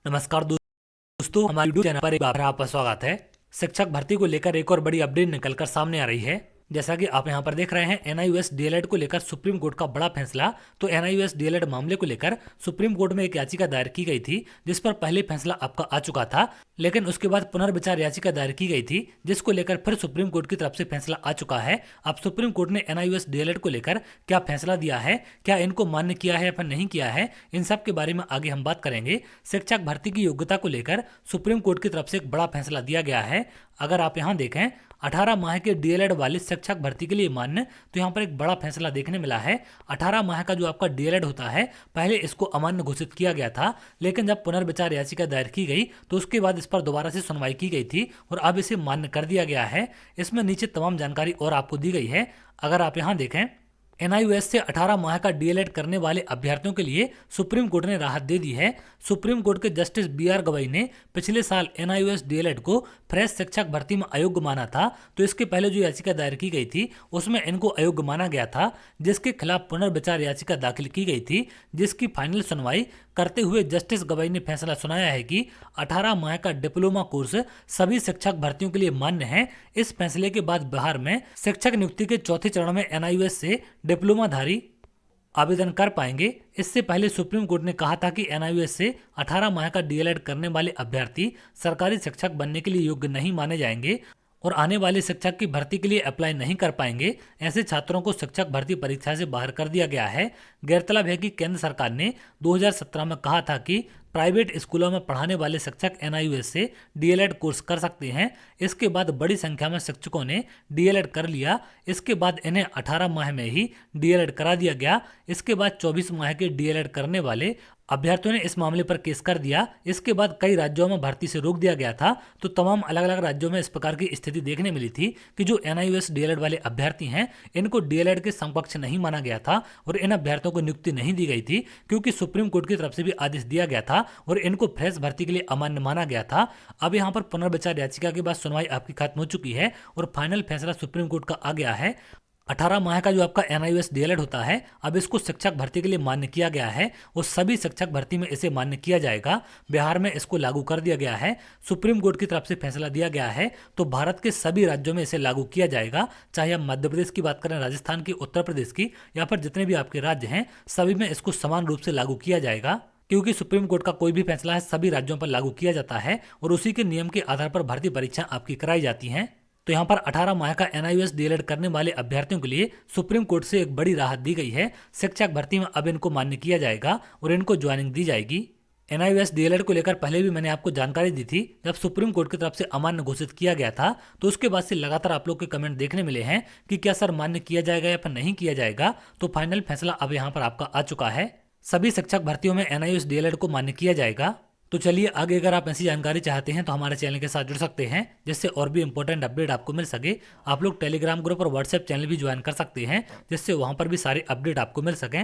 नमस्कार दोस्तों, हमारे यूट्यूब चैनल पर एक बार आपका स्वागत है। शिक्षक भर्ती को लेकर एक और बड़ी अपडेट निकलकर सामने आ रही है। जैसा कि आप यहां पर देख रहे हैं, एनआईयूएस डीएलएड को लेकर सुप्रीम कोर्ट का बड़ा फैसला। तो एनआईयूएस डीएलएड मामले को लेकर सुप्रीम कोर्ट में एक याचिका दायर की गई थी, जिस पर पहले फैसला आपका आ चुका था, लेकिन उसके बाद पुनर्विचार याचिका दायर की गई थी, जिसको लेकर फिर सुप्रीम कोर्ट की तरफ से फैसला आ चुका है। अब सुप्रीम कोर्ट ने एनआईयूएस डीएलएड को लेकर क्या फैसला दिया है, क्या इनको मान्य किया है या फिर नहीं किया है, इन सब के बारे में आगे हम बात करेंगे। शिक्षक भर्ती की योग्यता को लेकर सुप्रीम कोर्ट की तरफ से एक बड़ा फैसला दिया गया है। अगर आप यहाँ देखें, 18 माह के डीएलएड वाले शिक्षक भर्ती के लिए मान्य, तो यहाँ पर एक बड़ा फैसला देखने मिला है। 18 माह का जो आपका डीएलएड होता है, पहले इसको अमान्य घोषित किया गया था, लेकिन जब पुनर्विचार याचिका दायर की गई तो उसके बाद इस पर दोबारा से सुनवाई की गई थी और अब इसे मान्य कर दिया गया है। इसमें नीचे तमाम जानकारी और आपको दी गई है। अगर आप यहाँ देखें, एनआईयूएस से 18 माह का डीएलएड करने वाले अभ्यर्थियों के लिए सुप्रीम कोर्ट ने राहत दे दी है। सुप्रीम कोर्ट के जस्टिस बीआर गवई ने पिछले साल एनआईयूएस डीएलएड को फ्रेश शिक्षक भर्ती में अयोग्य माना था। तो इसके पहले जो याचिका दायर की गई थी उसमें इनको अयोग्य माना गया था, जिसके खिलाफ पुनर्विचार याचिका दाखिल की गई थी, जिसकी फाइनल सुनवाई करते हुए जस्टिस गवई ने फैसला सुनाया है कि 18 माह का डिप्लोमा कोर्स सभी शिक्षक भर्तियों के लिए मान्य है। इस फैसले के बाद बिहार में शिक्षक नियुक्ति के चौथे चरण में एनआईयूएस से डिप्लोमाधारी आवेदन कर पाएंगे। इससे पहले सुप्रीम कोर्ट ने कहा था कि एनआईयूएस से 18 माह का डीएलएड करने वाले अभ्यर्थी सरकारी शिक्षक बनने के लिए योग्य नहीं माने जाएंगे और आने वाले शिक्षक की भर्ती के लिए अप्लाई नहीं कर पाएंगे। ऐसे छात्रों को शिक्षक भर्ती परीक्षा से बाहर कर दिया गया है। गौरतलब है कि केंद्र सरकार ने 2017 में कहा था कि प्राइवेट स्कूलों में पढ़ाने वाले शिक्षक एनआईयूएस से डीएलएड कोर्स कर सकते हैं। इसके बाद बड़ी संख्या में शिक्षकों ने डीएलएड कर लिया। इसके बाद इन्हें 18 माह में ही डीएलएड करा दिया गया। इसके बाद 24 माह के डीएलएड करने वाले अभ्यर्थियों ने इस मामले पर केस कर दिया। इसके बाद कई राज्यों में भर्ती से रोक दिया गया था। तो तमाम अलग अलग राज्यों में इस प्रकार की स्थिति देखने मिली थी कि जो एनआईयूएस डीएलएड वाले अभ्यर्थी हैं, इनको डीएलएड के समकक्ष नहीं माना गया था और इन अभ्यर्थियों को नियुक्ति नहीं दी गई थी, क्योंकि सुप्रीम कोर्ट की तरफ से भी आदेश दिया गया था और इनको फ्रेश भर्ती के लिए अमान्य माना गया था। अब यहाँ पर पुनर्विचार याचिका के बाद सुनवाई आपकी खत्म हो चुकी है और फाइनल फैसला सुप्रीम कोर्ट का आ गया है। 18 माह का जो आपका एनआईयूएस डीएलएड होता है, अब इसको शिक्षक भर्ती के लिए मान्य किया गया है और सभी शिक्षक भर्ती में इसे मान्य किया जाएगा। बिहार में इसको लागू कर दिया गया है। सुप्रीम कोर्ट की तरफ से फैसला दिया गया है, तो भारत के सभी राज्यों में इसे लागू किया जाएगा। चाहे हम मध्य प्रदेश की बात करें, राजस्थान की, उत्तर प्रदेश की, या फिर जितने भी आपके राज्य हैं, सभी में इसको समान रूप से लागू किया जाएगा, क्योंकि सुप्रीम कोर्ट का कोई भी फैसला है सभी राज्यों पर लागू किया जाता है और उसी के नियम के आधार पर भर्ती परीक्षा आपकी कराई जाती हैं। तो यहाँ पर 18 माह का एनआईयूएस डीएलएड करने वाले अभ्यर्थियों के लिए सुप्रीम कोर्ट से एक बड़ी राहत दी गई है। शिक्षक भर्ती में अब इनको मान्य किया जाएगा और इनको ज्वाइनिंग दी जाएगी। एनआईयूएस डीएलएड को लेकर पहले भी मैंने आपको जानकारी दी थी। जब सुप्रीम कोर्ट की तरफ से अमान्य घोषित किया गया था, तो उसके बाद से लगातार आप लोग के कमेंट देखने मिले हैं कि क्या सर मान्य किया जाएगा या फिर नहीं किया जाएगा। तो फाइनल फैसला अब यहाँ पर आपका आ चुका है। सभी शिक्षक भर्तियों में एनआईयूएस डीएलएड को मान्य किया जाएगा। तो चलिए आगे, अगर आप ऐसी जानकारी चाहते हैं तो हमारे चैनल के साथ जुड़ सकते हैं, जिससे और भी इंपॉर्टेंट अपडेट आपको मिल सके। आप लोग टेलीग्राम ग्रुप और व्हाट्सएप चैनल भी ज्वाइन कर सकते हैं, जिससे वहां पर भी सारे अपडेट आपको मिल सकें।